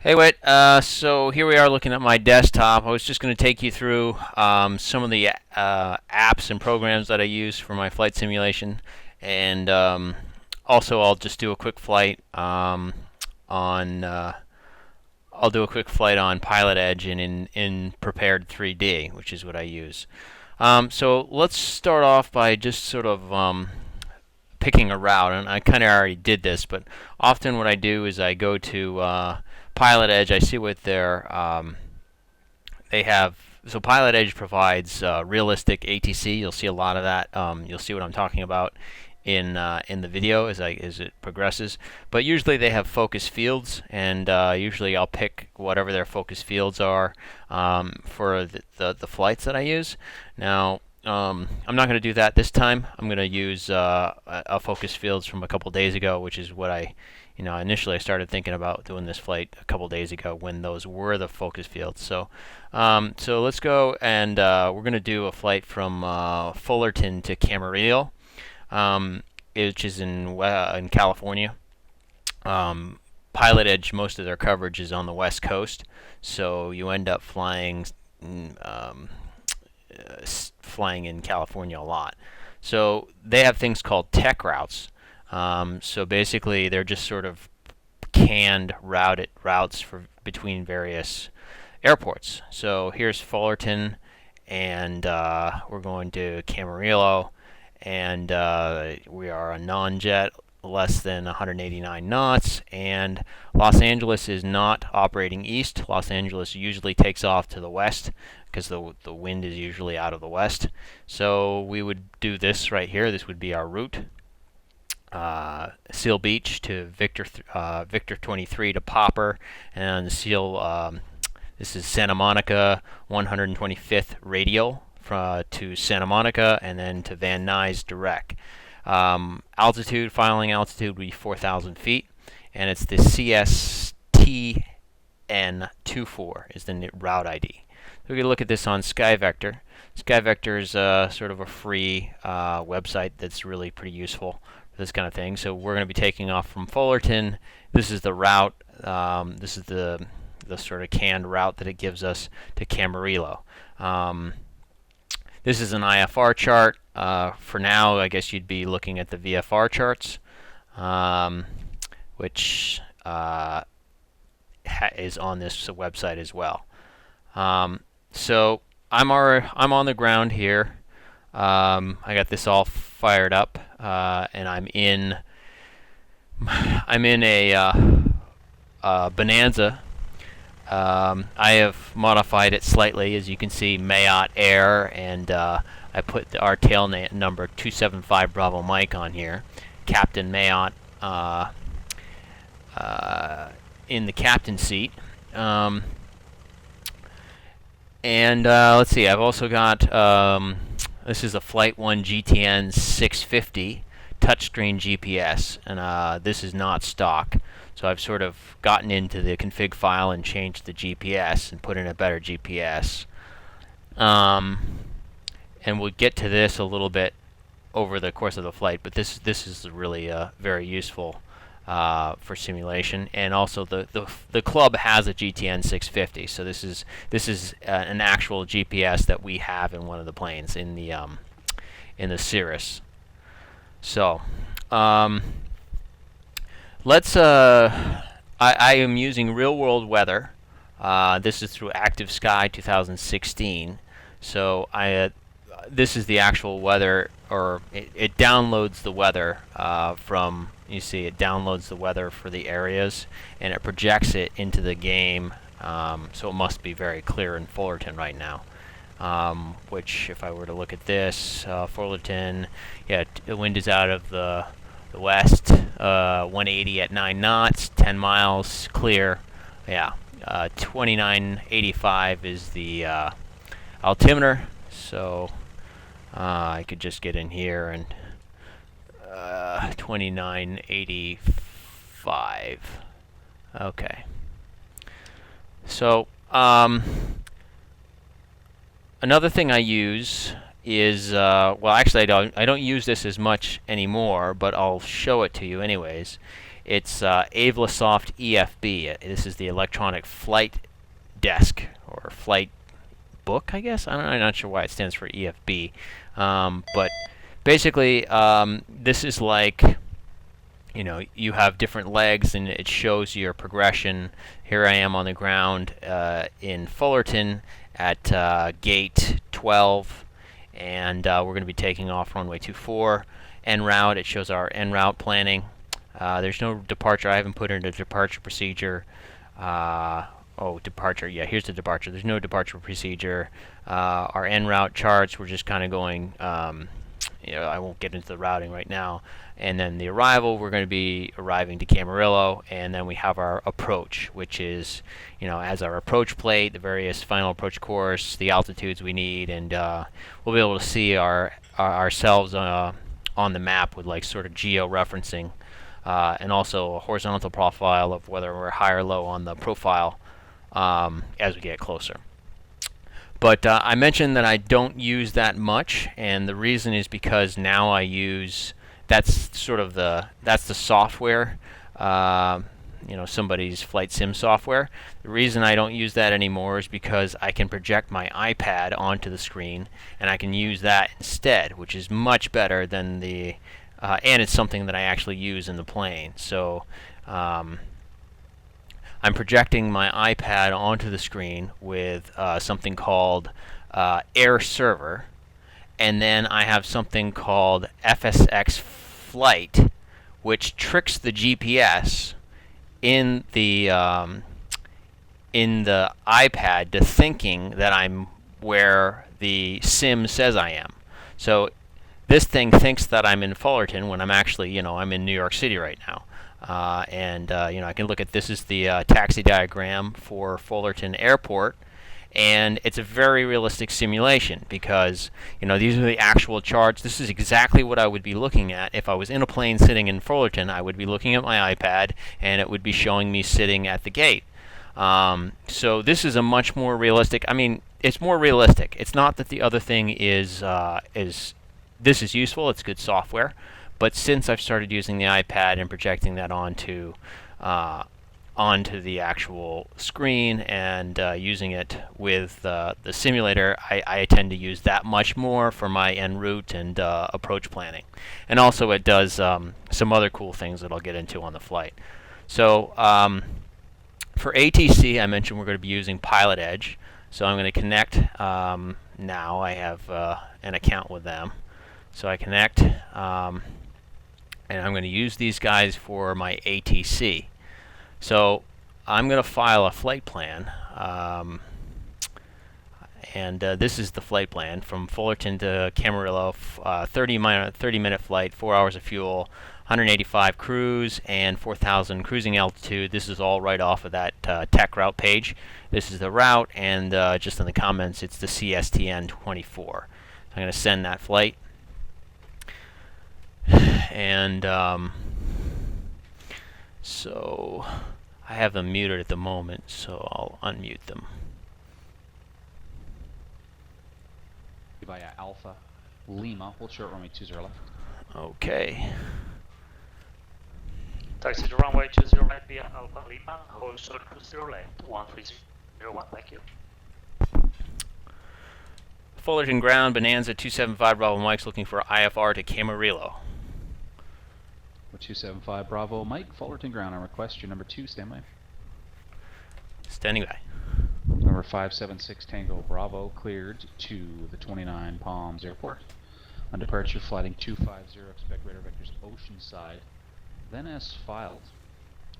Hey Whit, so here we are looking at my desktop. I was just going to take you through some of the apps and programs that I use for my flight simulation, and also I'll just do a quick flight on I'll do a quick flight on PilotEdge and in Prepared 3D, which is what I use. So let's start off by just sort of picking a route, and I kind of already did this, but often what I do is I go to PilotEdge. I see what they have. So PilotEdge provides realistic ATC. You'll see a lot of that. You'll see what I'm talking about in the video as it progresses. But usually they have focus fields, and usually I'll pick whatever their focus fields are for the flights that I use. Now, I'm not going to do that this time. I'm going to use a focus fields from a couple days ago, which is what initially I started thinking about doing this flight a couple days ago when those were the focus fields. So let's go, and we're going to do a flight from Fullerton to Camarillo, which is in California. PilotEdge, most of their coverage is on the West Coast, so you end up flying in California a lot. So they have things called tech routes. So basically, they're just sort of canned routes between various airports. So here's Fullerton, and we're going to Camarillo, and we are a non-jet, less than 189 knots, and Los Angeles is not operating east. Los Angeles usually takes off to the west because the wind is usually out of the west. So we would do this right here. This would be our route. Seal Beach to Victor 23 to Popper, and this is Santa Monica 125th radial to Santa Monica, and then to Van Nuys direct. Filing altitude would be 4,000 feet, and it's the CSTN24 is the route ID. So we're going to look at this on SkyVector. SkyVector is sort of a free website that's really pretty useful for this kind of thing. So we're going to be taking off from Fullerton. This is the route. This is the sort of canned route that it gives us to Camarillo. This is an IFR chart. For now, I guess you'd be looking at the VFR charts, which is on this website as well. So I'm on the ground here. I got this all fired up, and I'm in a Bonanza. I have modified it slightly, as you can see, Mayot Air, and I put our tail number 275 Bravo Mike on here. Captain Mayot in the captain seat. Let's see, I've also got, this is a Flight 1 GTN 650 touchscreen GPS, and this is not stock. So I've sort of gotten into the config file and changed the GPS and put in a better GPS. And we'll get to this a little bit over the course of the flight, but this is really very useful for simulation. And also the club has a GTN 650, so this is an actual GPS that we have in one of the planes in the Cirrus. So let's I am using real world weather. This is through Active Sky 2016. So this is the actual weather, or it downloads the weather from, you see, it downloads the weather for the areas, and it projects it into the game. So it must be very clear in Fullerton right now. Which, if I were to look at this, Fullerton, yeah, the wind is out of the west, 180 at 9 knots, 10 miles, clear. Yeah, 2985 is the altimeter. So I could just get in here and 2985. Okay. So another thing I use is well, actually I don't use this as much anymore, but I'll show it to you anyways. It's Avlasoft EFB. This is the electronic flight desk or flight book, I guess. I'm not sure why it stands for EFB, but basically this is like, you know, you have different legs and it shows your progression. Here I am on the ground in Fullerton at gate 12, and we're going to be taking off runway 24. En route, it shows our en route planning. There's no departure. I haven't put in a departure procedure. Oh, departure. Yeah, here's the departure. There's no departure procedure. Our en route charts, we're just kind of going, you know, I won't get into the routing right now. And then the arrival, we're going to be arriving to Camarillo, and then we have our approach, which is, you know, as our approach plate, the various final approach course, the altitudes we need, and we'll be able to see ourselves on the map with like sort of geo-referencing, and also a horizontal profile of whether we're high or low on the profile as we get closer. But I mentioned that I don't use that much, and the reason is because now I use, that's sort of that's the software, you know, somebody's flight sim software. The reason I don't use that anymore is because I can project my iPad onto the screen, and I can use that instead, which is much better than the, and it's something that I actually use in the plane. So I'm projecting my iPad onto the screen with something called Air Server, and then I have something called FSX Flight, which tricks the GPS in the iPad to thinking that I'm where the sim says I am. So this thing thinks that I'm in Fullerton when I'm actually, you know, I'm in New York City right now. You know, I can look at, this is the taxi diagram for Fullerton Airport, and it's a very realistic simulation because, you know, these are the actual charts. This is exactly what I would be looking at if I was in a plane sitting in Fullerton. I would be looking at my iPad, and it would be showing me sitting at the gate. So this is a much more realistic, I mean, it's more realistic. It's not that the other thing is this is useful, it's good software, but since I've started using the iPad and projecting that onto the actual screen and using it with the simulator, I tend to use that much more for my en route and approach planning. And also it does some other cool things that I'll get into on the flight. So for ATC, I mentioned we're going to be using PilotEdge. So I'm going to connect now. I have an account with them. So I connect, and I'm going to use these guys for my ATC. So I'm going to file a flight plan, and this is the flight plan from Fullerton to Camarillo, 30-minute flight, 4 hours of fuel, 185 cruise, and 4,000 cruising altitude. This is all right off of that tech route page. This is the route, and just in the comments, it's the CSTN 24. So I'm going to send that flight. And so I have them muted at the moment, so I'll unmute them. Via Alpha Lima, hold short runway 20 left. Okay. Taxi to runway 20 left via Alpha Lima, hold short 20 left, 1301, thank you. Fullerton ground, Bonanza 275 Bravo Mike's looking for IFR to Camarillo. 275 Bravo Mike, Fullerton ground, I request your number 2, stand by. Standing by. Number 576 Tango Bravo, cleared to the 29 Palms Airport. On departure, flighting 250, expect radar vectors Oceanside. Then as filed,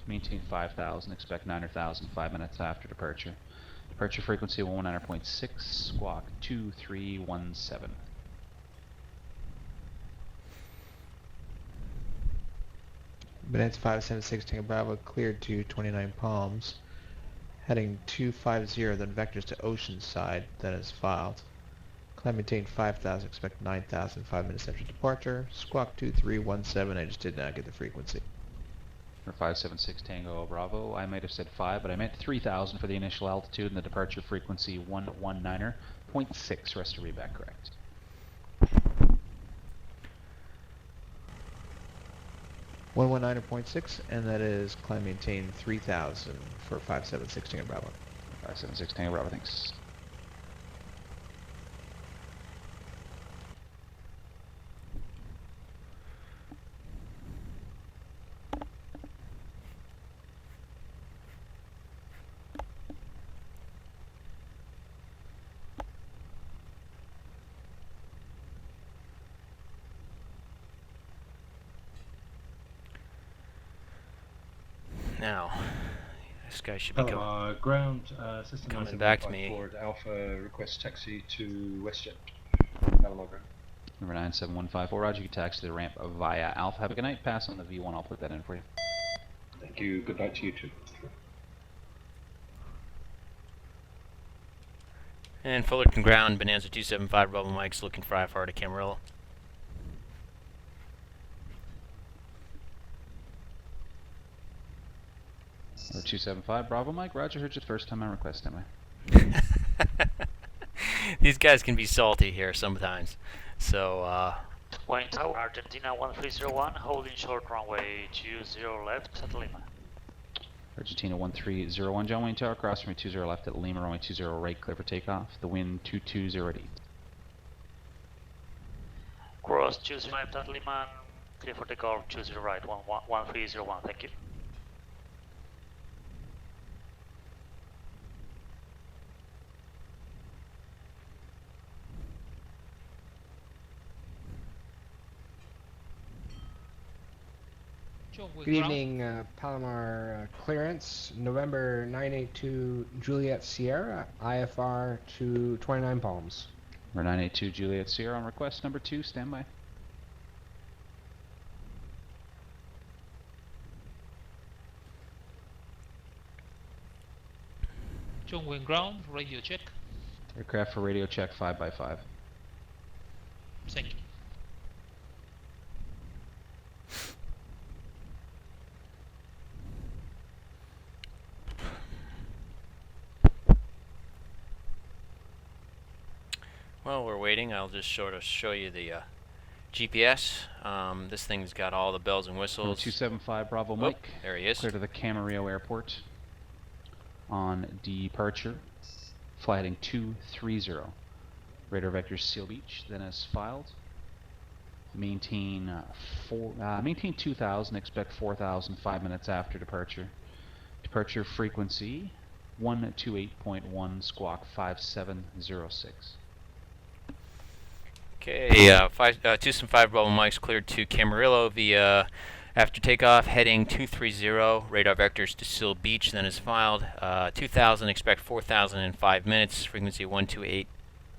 maintain 5,000, expect 9,000, 5 minutes after departure. Departure frequency 119.6, squawk 2317. Bonanza 576 Tango Bravo cleared to 29 Palms. Heading 250, then vectors to Oceanside, then is filed. Climb maintain 5,000, expect 9,000, 5 minutes after departure. Squawk 2317, I just did not get the frequency. Number 576 Tango Bravo, I might have said 5, but I meant 3,000 for the initial altitude and the departure frequency 119.6, rest to read back correct. 119.6, and that is climb maintain 3000 for 5716 at Bravo. 576 Tango Bravo, thanks. Now, this guy should be going. Ground system Coming back to me. forward, Alpha request taxi to WestJet. Have a log room. Number 97154, Roger, you can taxi to the ramp via Alpha. Have a good night. Pass on the V1, I'll put that in for you. Thank you. Good night to you too. And Fullerton ground, Bonanza 275, Bravo Mike's looking for IFR to Camarillo. Number 275, Bravo Mike, Roger, heard you the first time on request, am I? These guys can be salty here sometimes. So, Wind Tower, Argentina 1301, holding short runway 20 left at Lima. Argentina 1301, John Wayne Tower, cross runway 20 left at Lima, runway 20 right, clear for takeoff. The wind 220 at 8. Cross 20 left at Lima, clear for takeoff 20 right, 1301, thank you. Good evening, Palomar clearance, November 982 Juliet Sierra, IFR to 29 Palms. Number 982 Juliet Sierra on request number 2, standby. John Wayne ground, radio check. Aircraft for radio check 5x5. Thank you. while we're waiting, I'll just sort of show you the GPS. This thing's got all the bells and whistles. 275 Bravo Mike. There he is. Clear to the Camarillo Airport. On departure, flight heading 230. Radar vector Seal Beach, then as filed. Maintain 2000, expect 4000 5 minutes after departure. Departure frequency 128.1 squawk 5706. Okay, 275 Bravo Mike's cleared to Camarillo via after takeoff, heading 230, radar vectors to Seal Beach, then is filed. 2000, expect 4000 in 5 minutes, frequency 128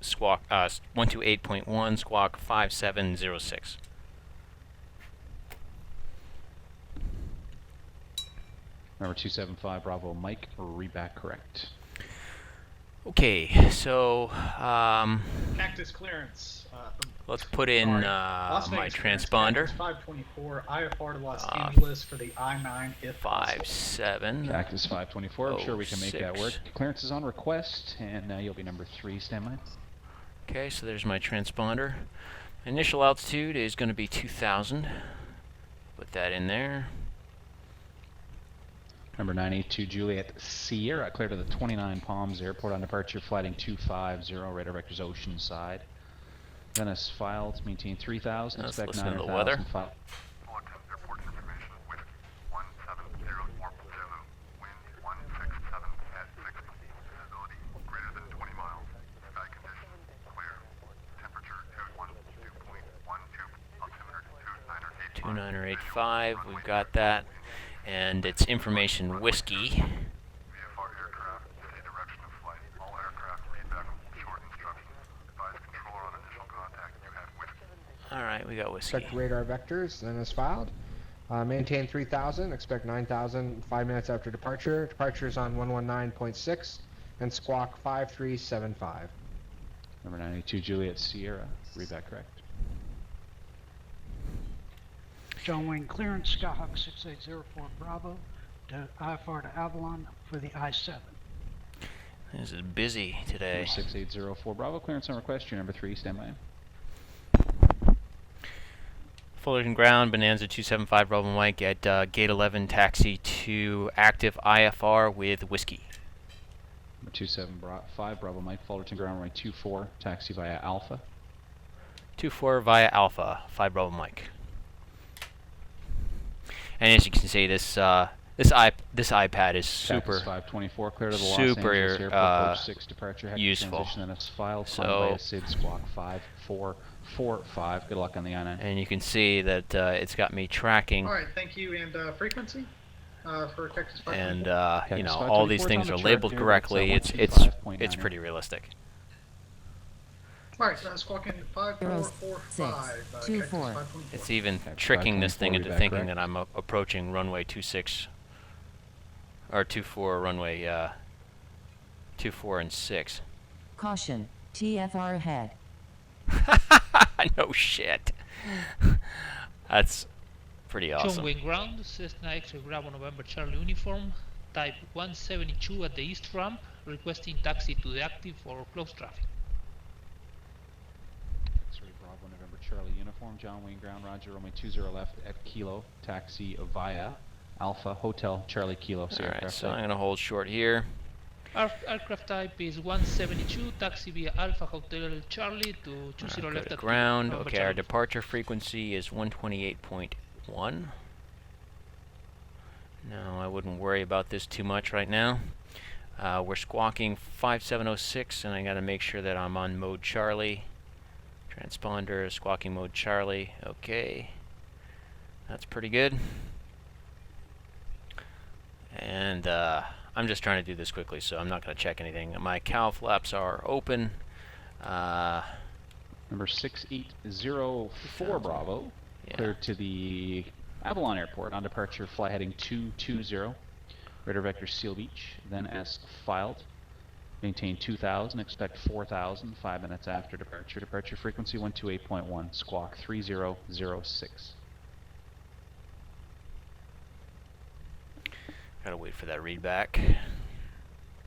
squawk 128.1 squawk 5706. Number 275 Bravo Mike, read back correct. Okay, so Cactus clearance. let's put in Las my Vegas clearance, transponder. Cactus 524 IFR to Los Angeles for the I-9 if possible. 57. Cactus 524, I'm sure we can make that 06. work. Clearance is on request, and you'll be number 3, standby. Okay, so there's my transponder. Initial altitude is going to be 2000. Put that in there. Number 982 Juliet Sierra, clear to the 29 Palms Airport on departure, flighting 250, radar vectors Oceanside. Then as filed, maintain 3000, Let's expect listen to the 9000. weather. Fullerton Airport information, wind 17040, wind 167 at 6, visibility greater than 20 miles, sky condition clear, temperature 212.12, altimeter 2985, we've got that. And it's information whiskey. VFR aircraft, steady direction of flight, all aircraft feedback, short instructions, advise controller on initial contact, you have whiskey. Alright, we got whiskey. Expect radar vectors, then as filed. Maintain 3000, expect 9000 5 minutes after departure. Departure is on 119.6 and squawk 5375. Number 982 Juliet Sierra, read back correct. John Wayne clearance, Skyhawk 6804 Bravo to IFR to Avalon for the I-7. This is busy today. Number 6804 Bravo, clearance on request, you're number 3, standby. Fullerton ground, Bonanza 275 Bravo Mike at gate 11, taxi to active IFR with whiskey. Number 275 Bravo Mike, Fullerton ground, runway 24, taxi via Alpha. 24 via Alpha, 5 Bravo Mike. And as you can see, this iPad is super 524, clear to the super, Los Angeles Airport, approach 6 departure, head useful. transition and it's filed, So- climb via Sid Squawk 5445. Good luck on the I-9. and you can see that it's got me tracking, All right, thank you. And frequency for Texas 524. and you know, Texas all these 524 things on are the labeled chart here. correctly. It's, It's 125.9. pretty realistic. All right, squawk in 5445. Texas 524. It's even Texas tricking this thing 524, into read that thinking correct. that I'm approaching runway 26 or 24 runway 24 and 6. Caution, TFR ahead. No shit. That's pretty awesome. John ground, Cessna X-ray Bravo November Charlie uniform, type 172 at the east ramp, requesting taxi to the active for close traffic. X-ray Bravo November Charlie uniform, John Wayne ground, roger, runway 20 left at Kilo, taxi via Alpha Hotel Charlie Kilo. Alright, so I'm going to hold short here. Aircraft type is 172, taxi via Alpha Hotel Charlie to 20 Go left to at ground. November Okay, our Charlie. departure frequency is 128.1. No, I wouldn't worry about this too much right now. We're squawking 5706, and I got to make sure that I'm on mode Charlie. Transponder, squawking mode Charlie. Okay, that's pretty good. And I'm just trying to do this quickly, so I'm not going to check anything. My cowl flaps are open. Number 6804 Bravo, Yeah. cleared to the Avalon Airport on departure, fly heading 220, radar vector Seal Beach, then S filed. Maintain 2000, expect 4000, 5 minutes after departure. Departure frequency 128.1, squawk 3006. Gotta wait for that read back.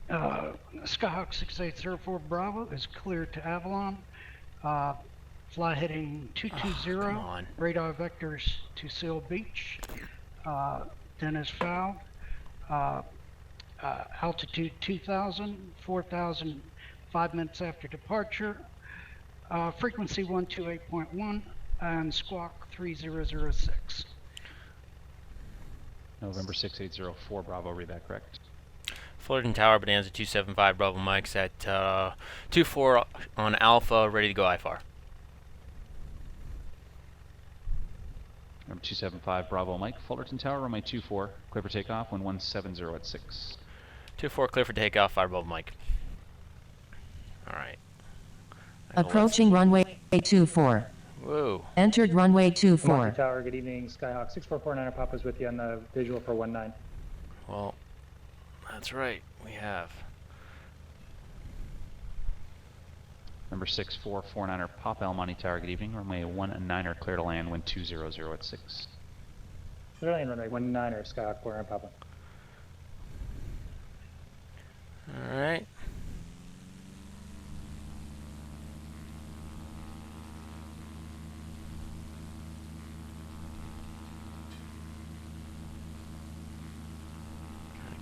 Skyhawk 6804 Bravo is cleared to Avalon. Fly heading 220. Come on. Radar vectors to Seal Beach. Then is fouled. Altitude 2000, 4000, 5 minutes after departure. Frequency 128.1 and squawk 3006. November 6804 Bravo, read that correct. Fullerton Tower, Bonanza 275 Bravo Mike's at 24 on Alpha, ready to go IFAR. Number 275 Bravo Mike, Fullerton Tower, runway 24, clear for takeoff, wind 170 at 6. 24 clear for takeoff, 5 Bravo Mike. Alright. Approaching runway 24. Whoa. Entered runway 24. Tower, good evening. Skyhawk 6449 Papa's with you on the visual for 19. Well, that's right. We have. Number 6449er Pop El Monte Tower, good evening. Runway 19er clear to land, wind 200 at 6. Clearly in runway 19er, Skyhawk 49 Papa. Alright.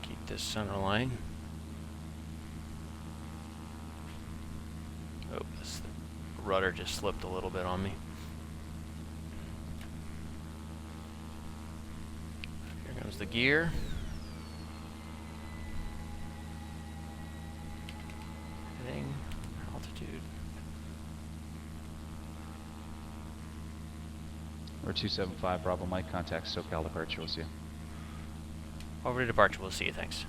Keep this center line. Oh, this rudder just slipped a little bit on me. Here comes the gear. Heading, altitude. Number 275 Bravo Mike, contact SoCal departure, we'll see you. Over to departure, we'll see you, thanks.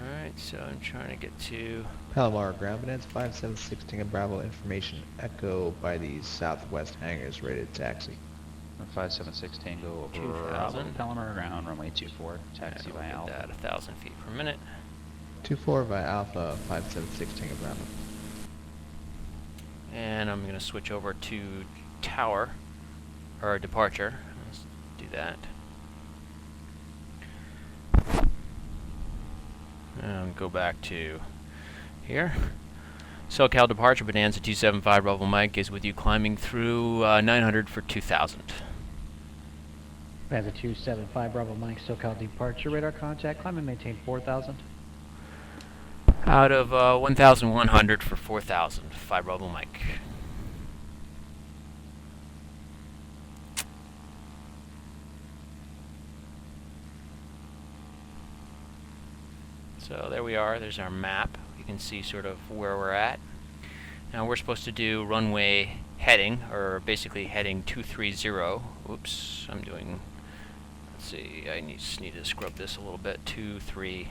Alright, so I'm trying to get to... Palomar ground, Bonanza 5716 Tango Bravo information echo by the southwest hangars, rated taxi. 576 Tango over 2000. Bravo, Palomar ground, runway 24, taxi and by we'll get Alpha. that 1,000 feet per minute. 24 by Alpha 576 Tango Bravo. And I'm going to switch over to tower, or departure. Let's do that. And go back to here. SoCal departure, Bonanza 275, Bravo Mike is with you climbing through 900 for 2000. Bonanza 275, Bravo Mike, SoCal departure, radar contact, climb and maintain 4000. Out of 1100 for 4000, 5 Bravo Mike. So there we are, there's our map. You can see sort of where we're at. Now we're supposed to do runway heading, or basically heading 230. Oops, I'm doing, let's see, I just need to scrub this a little bit. 230.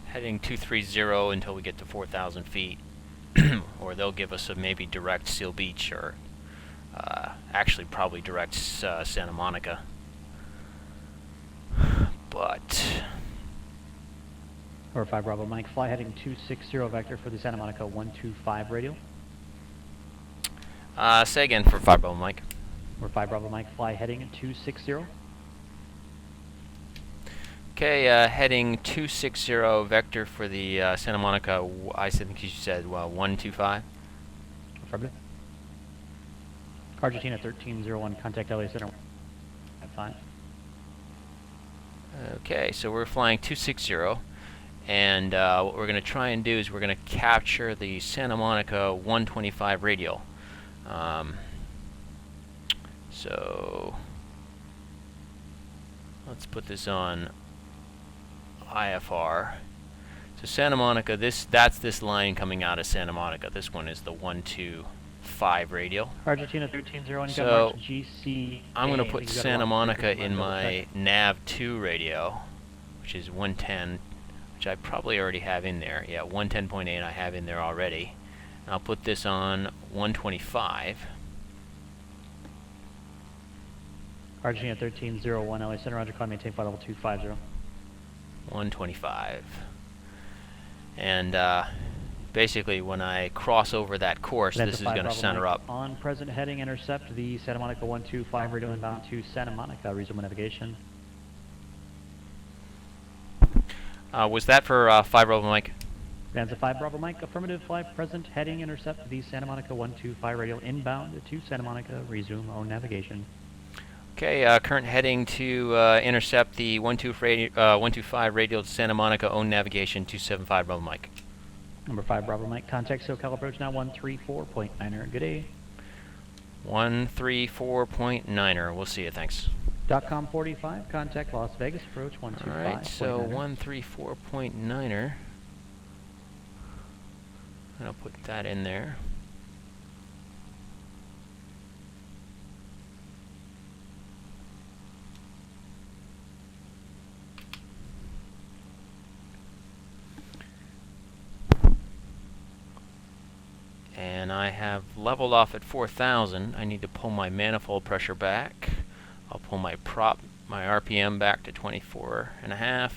Heading 230 until we get to 4,000 feet. Or they'll give us a maybe direct Seal Beach, or actually probably direct Santa Monica. But Or 5 Bravo Mike, fly heading 260 vector for the Santa Monica 125 radial. say again for 5 Bravo Mike. Or 5 Bravo Mike, fly heading 260. Okay, heading 260 vector for the Santa Monica, I think you said 125. Affirmative. Argentina 1301, contact LA Center at 5. Okay, so we're flying 260, and what we're going to try and do is we're going to capture the Santa Monica 125 radial. So let's put this on IFR. So Santa Monica, that's this line coming out of Santa Monica. This one is the 125 radial. Argentina 1301, so GC. I'm going to put Santa Monica in my nav 2 radio, which is 110, which I probably already have in there. Yeah, 110.8 I have in there already. And I'll put this on 125. Argentina 1301, LA Center, Roger, climb, maintain flight level 250. 125. And basically when I cross over that course, this is going to center up. On present heading, intercept the Santa Monica 125 radio inbound to Santa Monica, resume navigation. Was that for 5 Bravo Mike? Bonanza 5 Bravo Mike, affirmative, fly present heading, intercept the Santa Monica 125 radio inbound to Santa Monica, resume own navigation. Okay, current heading to intercept the 125 radial to Santa Monica, own navigation 275 Bravo Mike. Number 5 Bravo Mike, contact SoCal approach now 134.9er, good day. 134.9er, we'll see you, thanks. .com 45, contact Las Vegas approach 125. Alright, so 134.9er. I'll put that in there. And I have leveled off at 4,000. I need to pull my manifold pressure back. I'll pull my RPM back to 24.5, and I'm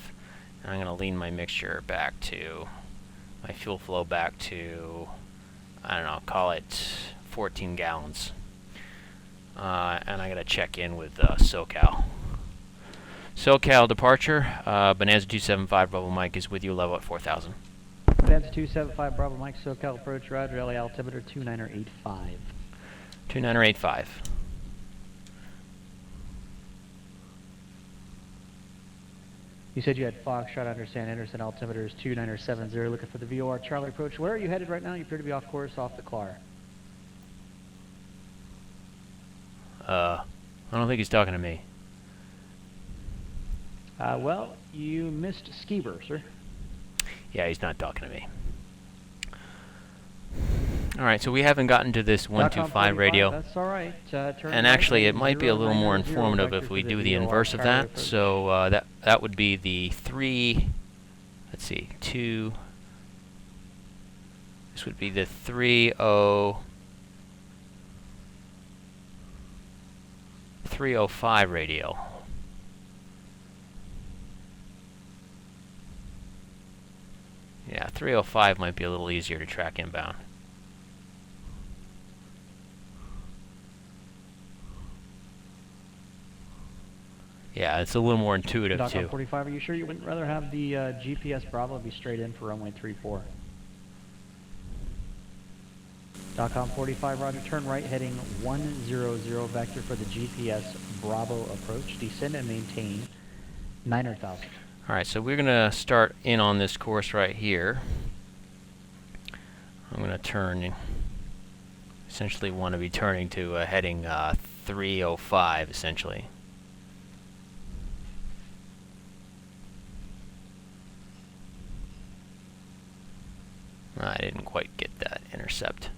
going to lean my mixture back to, my fuel flow back to, I don't know, call it 14 gallons. And I'm going to check in with SoCal. SoCal departure, Bonanza 275 Bravo Mike is with you, level at 4,000. Bonanza 275 Bravo Mike, SoCal approach, Roger, LA altimeter 2985. 2985. You said you had Foxtrot, understand, Anderson, altimeter is 2970, looking for the VOR Charlie approach. Where are you headed right now? You appear to be off course, off the CLAR. I don't think he's talking to me. Well, you missed Skiber, sir. Yeah, he's not talking to me. Alright, so we haven't gotten to this 125 radio. That's alright. And actually, it might be a little more informative if we do the inverse of that. So that would be the 3, let's see, 2, this would be the 305 radial. Yeah, 305 might be a little easier to track inbound. Yeah, it's a little more intuitive Dot-com too. 45, are you sure you wouldn't rather have the GPS Bravo be straight in for runway 34? Dot-com 45, roger, turn right heading 100 vector for the GPS Bravo approach. Descend and maintain 900,000. Alright, so we're going to start in on this course right here. I'm going to turn, essentially want to be turning to heading 305, essentially. I didn't quite get that intercept.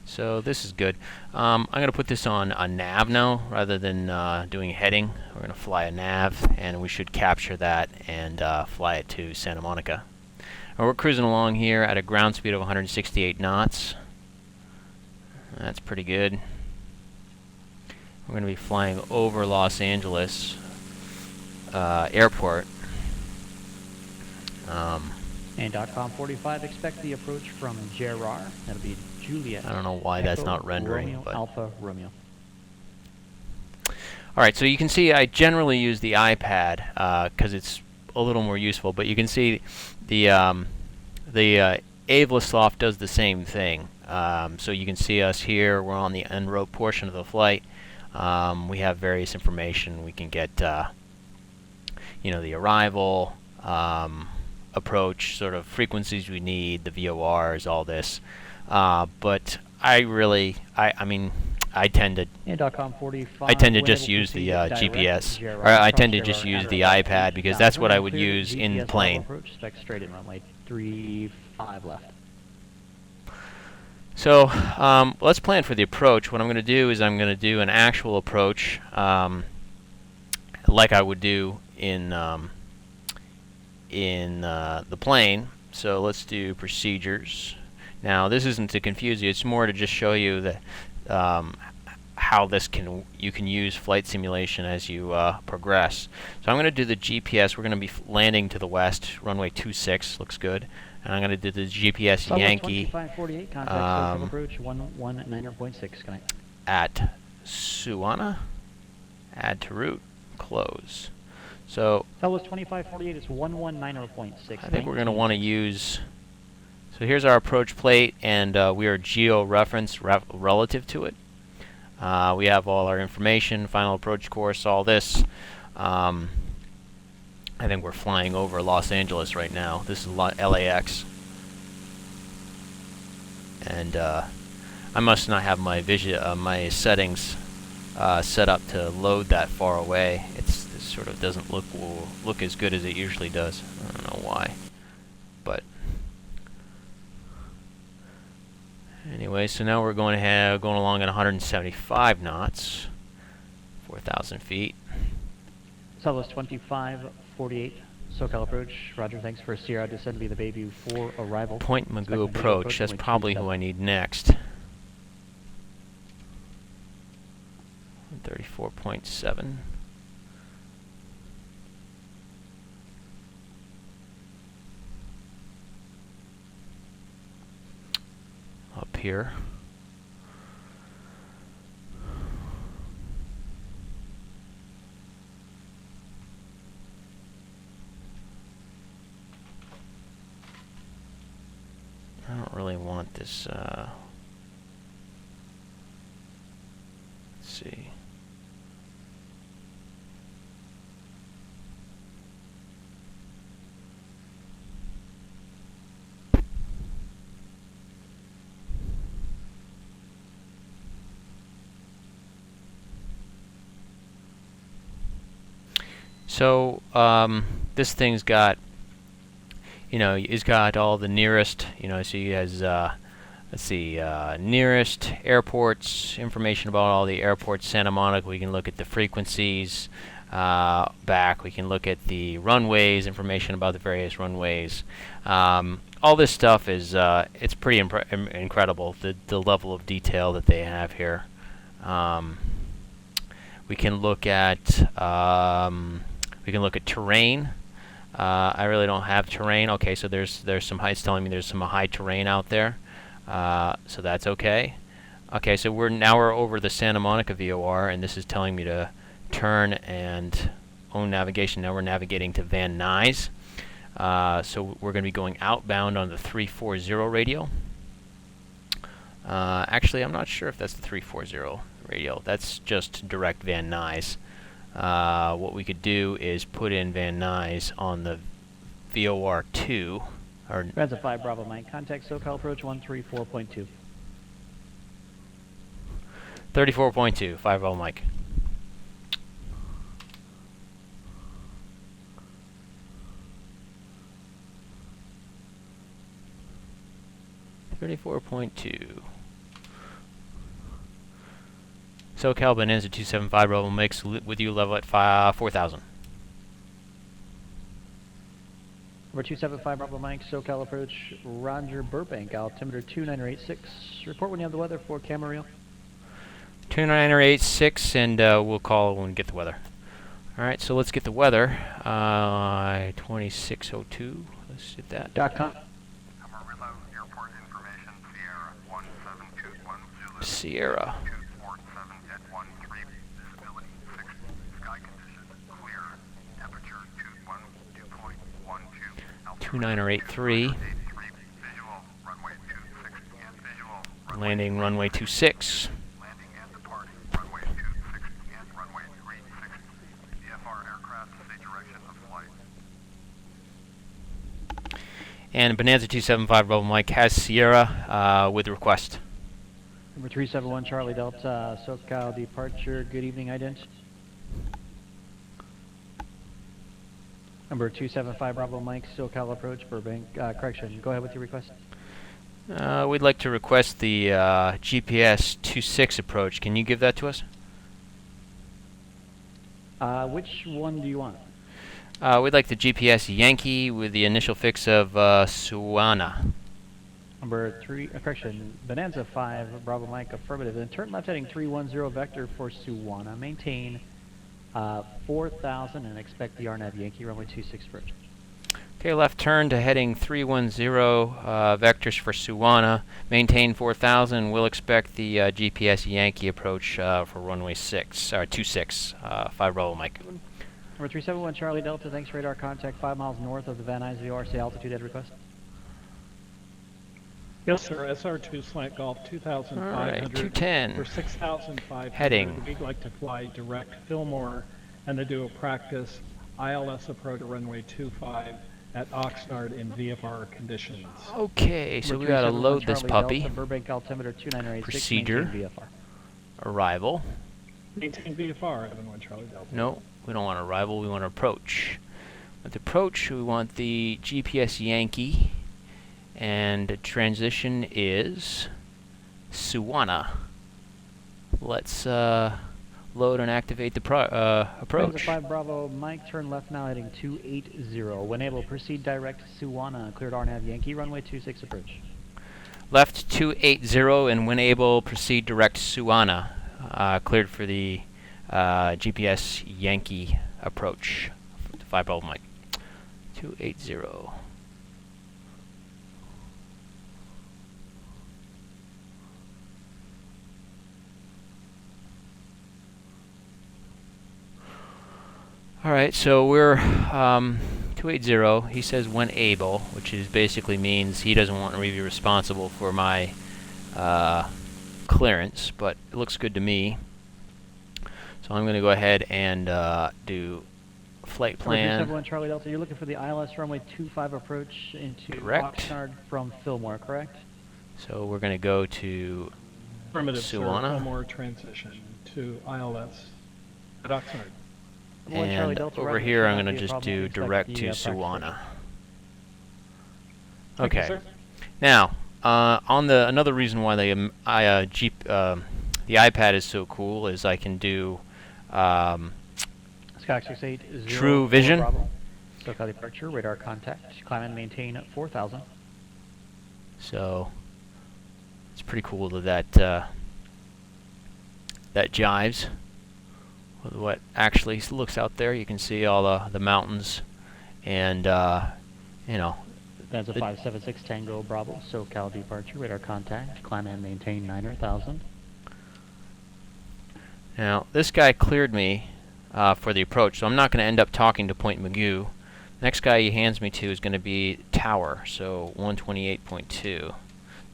So this is good. I'm going to put this on a nav now rather than doing heading. We're going to fly a nav, and we should capture that and fly it to Santa Monica. We're cruising along here at a ground speed of 168 knots. That's pretty good. We're going to be flying over Los Angeles Airport. And .com 45, expect the approach from Gerard. That'll be Juliet. I don't know why that's not rendering. Romeo, but Alpha Romeo. Alright, so you can see I generally use the iPad because it's a little more useful, but you can see the Avlasoft does the same thing. So you can see us here, we're on the en route portion of the flight. We have various information. We can get you know, the arrival, approach, sort of frequencies we need, the VORs, all this. But I mean, I tend to .com 45, I tend to just use the GPS, or I tend to just use the iPad because that's what I would use in the plane. Approach, expect straight in runway 35 left. So let's plan for the approach. What I'm going to do is I'm going to do an actual approach like I would do in the plane. So let's do procedures. Now this isn't to confuse you, it's more to just show you that how you can use flight simulation as you progress. So I'm going to do the GPS. We're going to be landing to the west, runway 26, looks good. And I'm going to do the GPS Yankee 2548, contact approach 119.6, connect. At Suwana, add to route, close. So Southwest 2548 is 119.6. I think we're going to want to use, so here's our approach plate, and we are geo-referenced relative to it. We have all our information, final approach course, all this. I think we're flying over Los Angeles right now. This is LAX. And I must not have my my settings set up to load that far away. It sort of doesn't look as good as it usually does. I don't know why, but anyway. So now we're going along at 175 knots, 4,000 feet. Southwest 2548, SoCal approach. Roger, thanks for Sierra. Descend via the Bayview 4 arrival. Point Magoo approach. That's probably who I need next. 34.7. Up here. I don't really want this, let's see. So, this thing's got, you know, it's got all the nearest, you know, so he has, let's see, nearest airports, information about all the airports, Santa Monica. We can look at the frequencies back. We can look at the runways, information about the various runways. All this stuff is, it's pretty incredible, the level of detail that they have here. We can look at, terrain. I really don't have terrain. Okay, so there's some heights telling me there's some high terrain out there, so that's okay. Okay, so we're over the Santa Monica VOR, and this is telling me to turn and own navigation. Now we're navigating to Van Nuys. So we're going to be going outbound on the 340 radial. Actually, I'm not sure if that's the 340 radial. That's just direct Van Nuys. What we could do is put in Van Nuys on the VOR 2. That's a 5 Bravo Mike. Contact SoCal approach 134.2. 34.2, 5 Bravo Mike. .2. SoCal Bonanza 275 Bravo Mike's with you, level at 4,000. Number 275 Bravo Mike, SoCal approach, Roger Burbank, altimeter 2986. Report when you have the weather for Camarillo. 2986, and we'll call when we get the weather. Alright, so let's get the weather. 2602, let's hit that. .com. Camarillo, airport information, Sierra 1721 Zulu. Sierra. 247 at 13, visibility 6, sky condition clear, temperature 212.12, 2983. visual, runway 26 and visual, Landing runway 26. landing and departing, runway 26 and runway 36, VFR aircraft, say direction of flight. And Bonanza 275 Bravo Mike has Sierra with request. Number 371 Charlie Delta, SoCal departure, good evening, ident. Number 275 Bravo Mike, SoCal approach, Burbank, correction, go ahead with your request. We'd like to request the GPS 26 approach. Can you give that to us? Which one do you want? We'd like the GPS Yankee with the initial fix of Suwana. Number 3, correction, Bonanza 5 Bravo Mike, affirmative, and turn left heading 310 vector for Suwana. Maintain 4,000 and expect the RNAV Yankee runway 26 approach. Okay, left turn to heading 310 vectors for Suwana. Maintain 4,000. We'll expect the GPS Yankee approach for runway 26, 5 Bravo Mike. Number 371 Charlie Delta, thanks radar contact 5 miles north of the Van Nuys VOR, say altitude at request. Yes, sir. SR2 slant golf 2,500. All right, 210. For 6,500. Heading. We'd like to fly direct Fillmore and to do a practice ILS approach to runway 25 at Oxnard in VFR conditions. Okay, so we gotta load this puppy. Delta, Burbank altimeter 2986. Procedure. VFR. Arrival. Maintain VFR, 71 Charlie Delta. No, we don't want arrival. We want approach. With approach, we want the GPS Yankee. And the transition is Suwana. Let's load and activate the approach. 5 Bravo Mike, turn left now heading 280. When able, proceed direct Suwana. Cleared RNAV Yankee, runway 26 approach. Left 280, and when able, proceed direct Suwana. Cleared for the GPS Yankee approach. 5 Bravo Mike. 280. Alright, so we're 280. He says when able, which is basically means he doesn't want me to be responsible for my clearance, but it looks good to me. So I'm going to go ahead and do flight plan. 371 Charlie Delta, you're looking for the ILS runway 25 approach into Oxnard from Fillmore, correct? So we're going to go to Affirmative, Suwana. sir. Fillmore transition to ILS at Oxnard. And over here, I'm going to just do direct to Suwana. Okay. Now, on the another reason why the iPad is so cool is I can do True Vision. SoCal departure, radar contact, climb and maintain 4,000. So it's pretty cool that that jives with what actually looks out there. You can see all the mountains, and you know. That's a 576 Tango Bravo, SoCal departure, radar contact, climb and maintain 9,000. Now, this guy cleared me for the approach, so I'm not going to end up talking to Point Magoo. Next guy he hands me to is going to be Tower, so 128.2.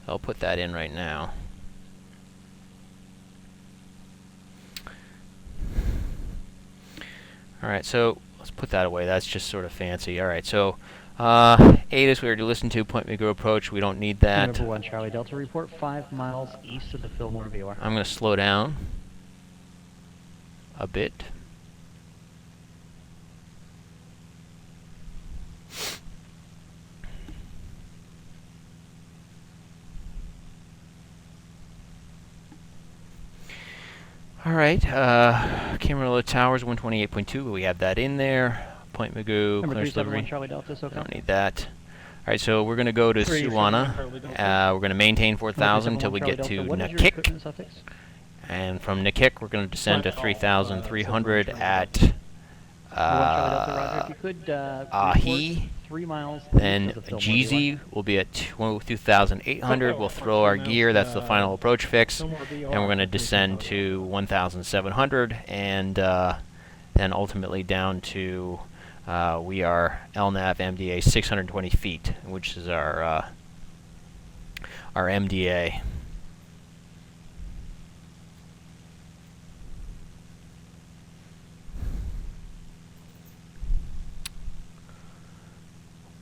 I'll put that in right now. Alright, so let's put that away. That's just sort of fancy. Alright, so ATIS we already listened to. Point Magoo approach, we don't need that. Number 1 Charlie Delta, report 5 miles east of the Fillmore VOR. I'm going to slow down a bit. Alright, Camarillo Towers 128.2, we have that in there. Point Magoo, Number clearance 371 delivery. Charlie Delta, SoCal. Don't need that. Alright, so we're going to go to 371 Suwana. Charlie Delta. We're going to maintain 4,000 until we get to Nakik. And from Nakik, we're going to descend to 3,300 at Roger, if you could, Ahi. 3 miles Then east of the Fillmore Jeezy will be at 2,800. We'll throw our gear. That's the final approach fix. And we're going to descend to 1,700 and then ultimately down to we are LNAV MDA 620 feet, which is our MDA.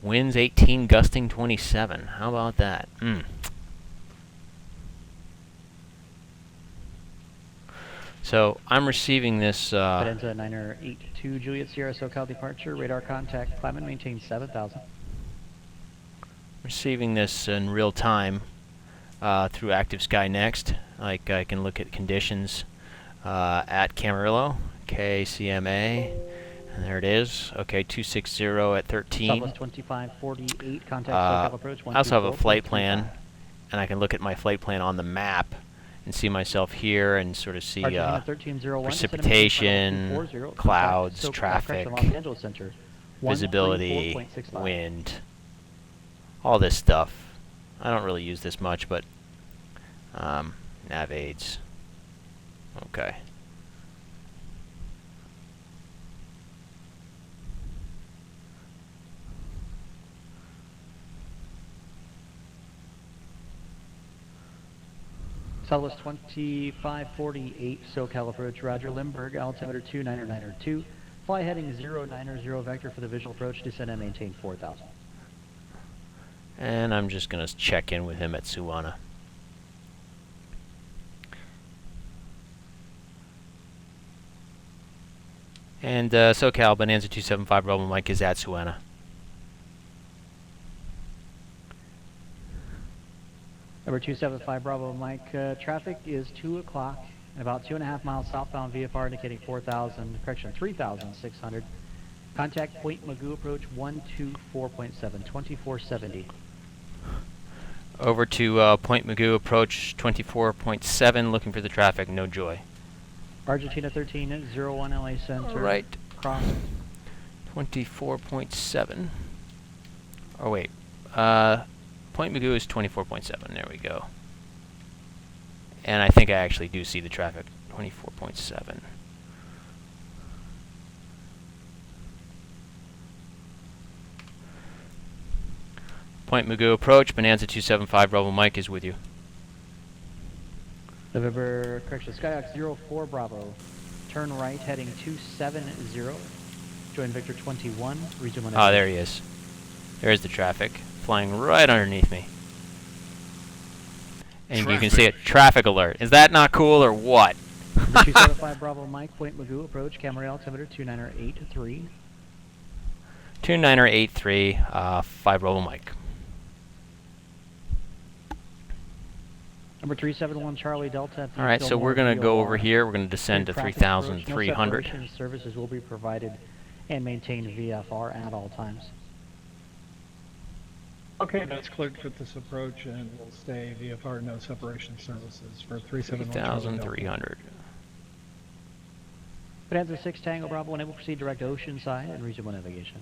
Winds 18, gusting 27. How about that? So I'm receiving this. Fidenza 982 Juliet Sierra SoCal departure. Radar contact. Climate maintain 7,000. Receiving this in real time through Active Sky Next. Like I can look at conditions at Camarillo, CMA. And there it is. Okay, 260 at 13. Southwest 2548, contact SoCal approach. I also have a flight plan, and I can look at my flight plan on the map and see myself here and sort of see precipitation, clouds, traffic, visibility, wind, all this stuff. I don't really use this much, but nav aids. Okay. Southwest 2548, SoCal approach, Roger. Limburg, altimeter 29902. Fly heading 090 vector for the visual approach, descend and maintain 4,000. And I'm just going to check in with him at Suwana. And SoCal, Bonanza 275, Bravo Mike is at Suwana. Number 275 Bravo Mike, traffic is 2 o'clock, about 2.5 miles southbound VFR indicating 3,600. Contact Point Magoo approach 124.7, 2470. Over to Point Magoo approach 24.7, looking for the traffic, no joy. Argentina 1301 LA Center. All right. Cross. 24.7. Oh wait. Point Magoo is 24.7. There we go. And I think I actually do see the traffic. 24.7. Point Magoo approach. Bonanza 275. Bravo Mike is with you. November, correction, Skyhawk 04 Bravo. Turn right, heading 270. Join Victor 21. Resume on. Oh, there he is. There's the traffic. Flying right underneath me. And you can see it. Traffic alert. Is that not cool or what? 275 Bravo Mike, Point Magoo approach, Camarillo altimeter 29083. 29083, 5 Bravo Mike. Number 371 Charlie Delta. All right, so we're going to go over here. We're going to descend to 3,300. No services will be provided and maintain VFR at all times. Okay, that's cleared with this approach, and we'll stay VFR no separation services for 371 3,300. Bonanza 6 Tango Bravo, unable to proceed direct ocean side and resume navigation.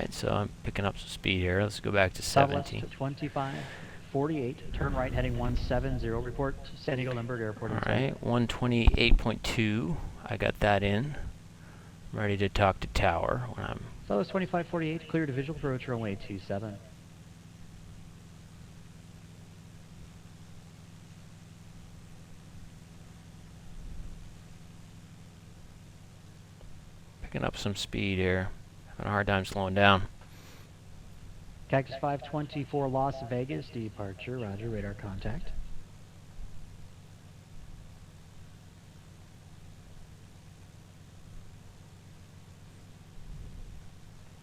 Alright, so I'm picking up some speed here. Let's go back to Southwest 70. 2548, turn right heading 170, report to San Diego Lindbergh Airport. Alright, 128.2. I got that in. I'm ready to talk to tower when I'm... Southwest 2548, clear to visual approach runway 27. Picking up some speed here. Having a hard time slowing down. Cactus 524 Las Vegas, departure, roger, radar contact.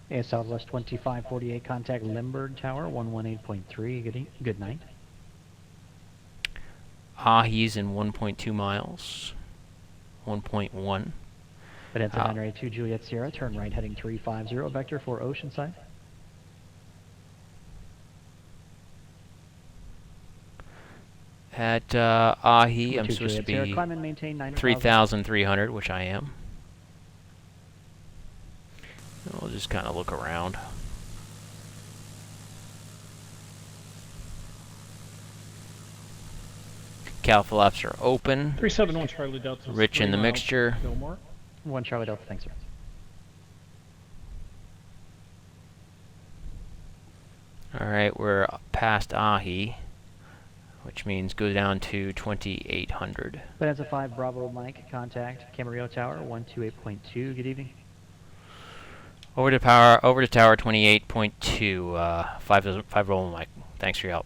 And Southwest 2548, contact Lindbergh Tower, 118.3, good night. He's in 1.2 miles. 1.1. Bonanza 982 Juliet Sierra, turn right heading 350, vector for Oceanside. At Ahi, I'm supposed to Sierra, be climb and maintain 3,300, which I am. We'll just kind of look around. Cal flaps are open. 371 Charlie Delta. Rich in the mixture. Fillmore. 1 Charlie Delta, thanks, sir. Alright, we're past Ahi, which means go down to 2,800. Bonanza 5 Bravo Mike, contact Camarillo Tower, 128.2, good evening. Over to tower 28.2, 5 roll Mike. Thanks for your help.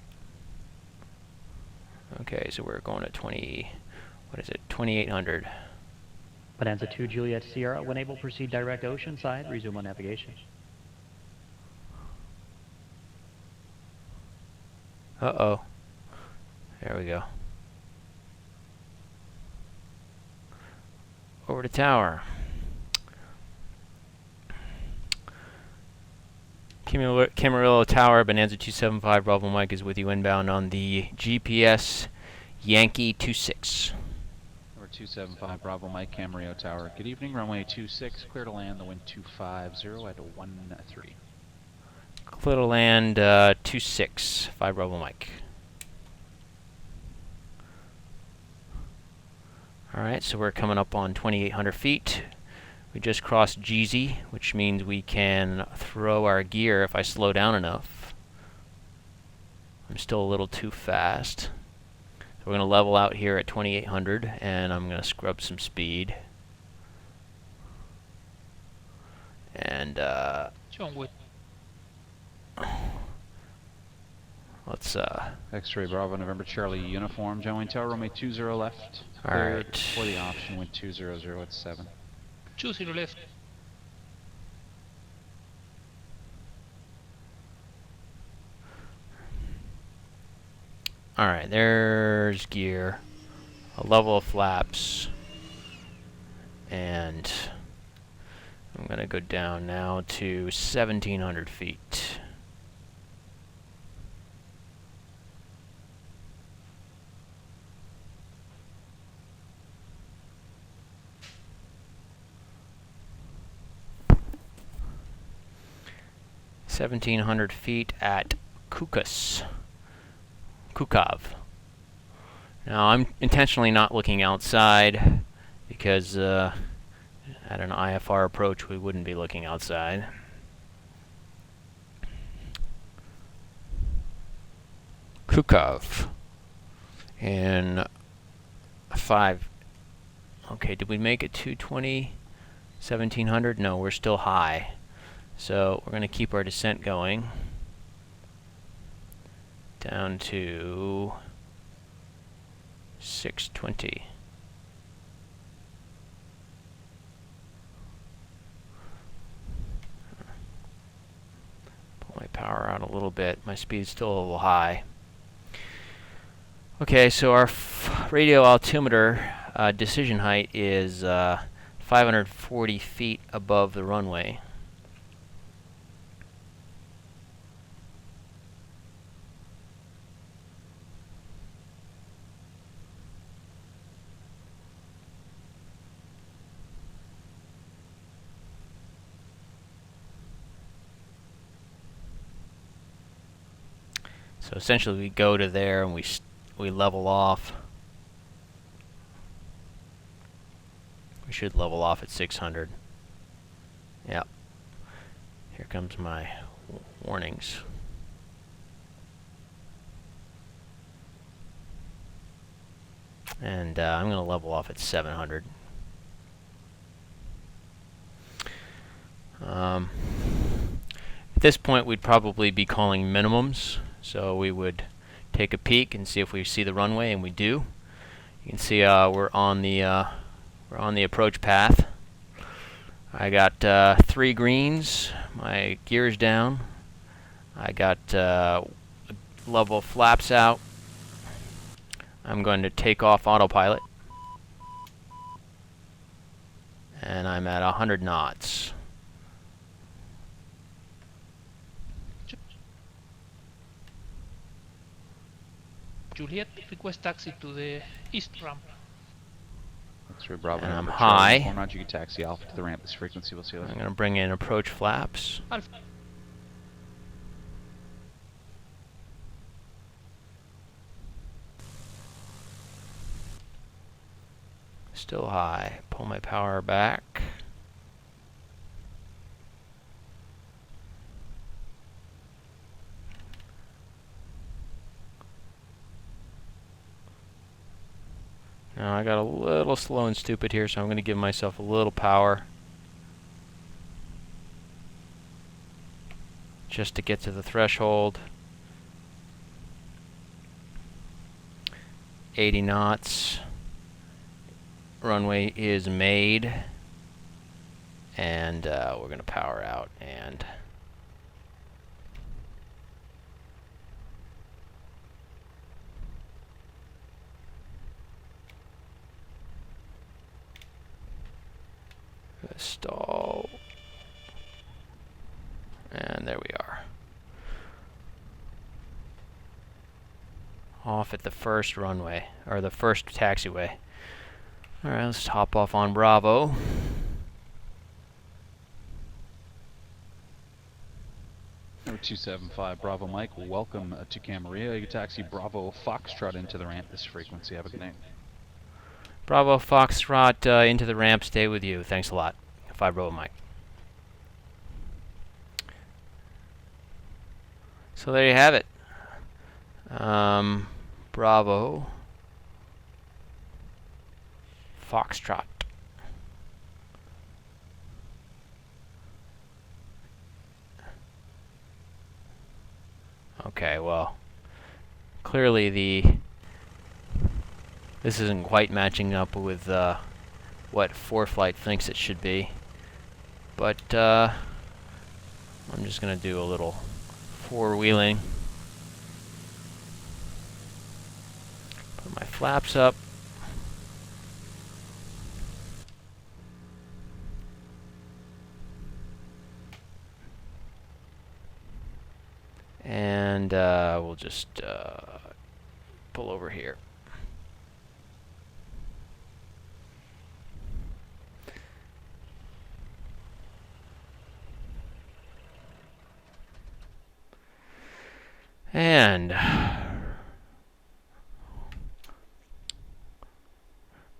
Okay, so we're going to 2,800. Bonanza 2 Juliet Sierra, when able, proceed direct Oceanside, resume on navigation. Uh-oh. There we go. Over to tower. Camarillo Tower, Bonanza 275, Bravo Mike is with you inbound on the GPS Yankee 26. Number 275, Bravo Mike, Camarillo Tower. Good evening, runway 26, clear to land, the wind 250 at 13. Clear to land 26, 5 Bravo Mike. Alright, so we're coming up on 2,800 feet. We just crossed Jeezy, which means we can throw our gear if I slow down enough. I'm still a little too fast. So we're going to level out here at 2,800, and I'm going to scrub some speed. And, John Wood. let's, X-ray Bravo, November Charlie uniform, John Wayne Tower, runway 20 left. Alright. For the option, wind 200 at 7. 20 left. Alright, there's gear. A level of flaps. And I'm going to go down now to 1,700 feet. (1,700 feet) at Kukov. Now I'm intentionally not looking outside because at an IFR approach we wouldn't be looking outside. Kukov. And 5. Okay, did we make it to 1,700? No, we're still high. So we're going to keep our descent going down to 620. Pull my power out a little bit. My speed's still a little high. Okay, so our radio altimeter decision height is 540 feet above the runway. So essentially we go to there and we level off. We should level off at 600. Yep. Here comes my warnings. And I'm going to level off at 700. At this point we'd probably be calling minimums, so we would take a peek and see if we see the runway, and we do. You can see we're on the approach path. I got 3 greens, my gear's down. I got level flaps out. I'm going to take off autopilot. And I'm at 100 knots. Juliet, request taxi to the east ramp. X-ray Bravo. And I'm Charlie, high. inform Roger, you can taxi Alpha to the ramp. This frequency will see you. I'm going to bring in approach flaps. Alpha. Still high. Pull my power back. Now I got a little slow and stupid here, so I'm going to give myself a little power just to get to the threshold. 80 knots. Runway is made, and we're going to power out and stall, and there we are. Off at the first runway, or the first taxiway. Alright, let's hop off on Bravo. Number 275, Bravo Mike, welcome to Camarillo. You can taxi Bravo Foxtrot into the ramp. This frequency. Have a good night. Bravo Foxtrot into the ramp. Stay with you. Thanks a lot. 5 Bravo Mike. So there you have it. Bravo Foxtrot. Okay, well, clearly this isn't quite matching up with what ForeFlight thinks it should be, but I'm just gonna do a little four-wheeling. Put my flaps up. And we'll just pull over here. And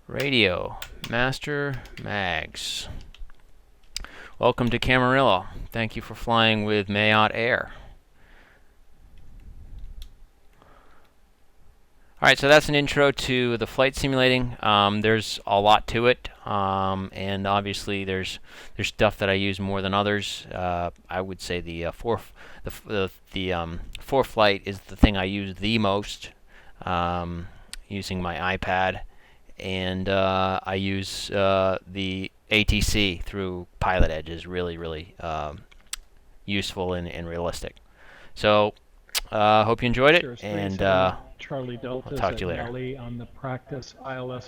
radio, master mags. Welcome to Camarillo. Thank you for flying with Mayot Air. Alright, so that's an intro to the flight simulating. There's a lot to it, and obviously there's stuff that I use more than others. I would say the ForeFlight is the thing I use the most, using my iPad, and I use the ATC through PilotEdge is really useful and realistic. So hope you enjoyed it, and Charlie Delta I'll talk to you later. Nelly on the practice ILS